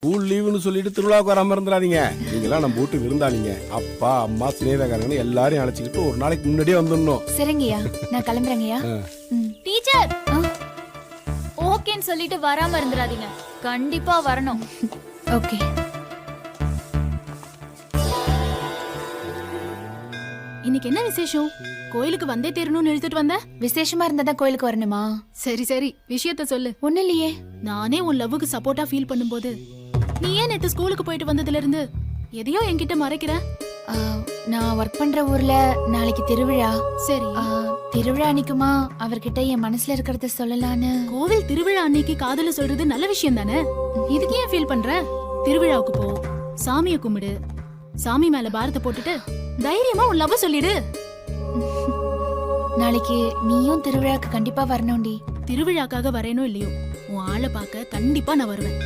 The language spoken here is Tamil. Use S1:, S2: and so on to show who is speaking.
S1: ஸ்கூல் லீவுன்னு சொல்லிட்டு திருவிழாவுக்கு வராம இருந்துடாதீங்க. நீங்களாம் நம்ம வீட்டு விருந்தாளிங்க. அப்பா அம்மா சிநேகிதக்காரங்க எல்லாரையும் அழைச்சிக்கிட்டு ஒரு நாளைக்கு முன்னாடியே வந்துடணும்.
S2: சரிங்கய்யா, நான் கிளம்புறேங்கய்யா.
S3: டீச்சர் ஓகேன்னு சொல்லிட்டு வராம இருந்துடாதீங்க, கண்டிப்பா வரணும்.
S2: ஓகே.
S4: இன்னைக்கு என்ன விசேஷம்? கோயிலுக்கு வந்தே தீரணும்னு எழுதிட்டு வந்த?
S2: விசேஷமா இருந்தாதான் கோயிலுக்கு வரணுமா?
S4: சரி சரி, விஷயத்த சொல்லு.
S2: ஒண்ணு இல்லையே.
S4: நானே உன் லவ்வுக்கு சப்போர்ட்டா ஃபீல் பண்ணும்போது நீ ஏன் நேத்து ஸ்கூலுக்கு போயிட்டு வந்ததுல இருந்து எதையோ என்கிட்ட மறைக்கிற?
S2: நான் ஒர்க் பண்ற ஊர்ல நாளைக்கு திருவிழா.
S4: சரி,
S2: திருவிழா அன்னைக்குமா அவர்கிட்ட என் மனசுல இருக்கிறத சொல்லலான்னு.
S4: கோவில் திருவிழா அன்னைக்கு காதல சொல்றது நல்ல விஷயம் தானே. இதுக்கு ஏன் ஃபீல் பண்ற? திருவிழாவுக்கு போ, சாமியை கும்பிடு, சாமி மேல பாரத்தை போட்டுட்டு தைரியமா உன் லவ் சொல்லிடு.
S2: நாளைக்கு நீயும் திருவிழாக்கு கண்டிப்பா வரணும்டி.
S4: திருவிழாக்காக வரேனோ இல்லையோ, உன் ஆளை பார்க்க கண்டிப்பா நான் வருவேன்.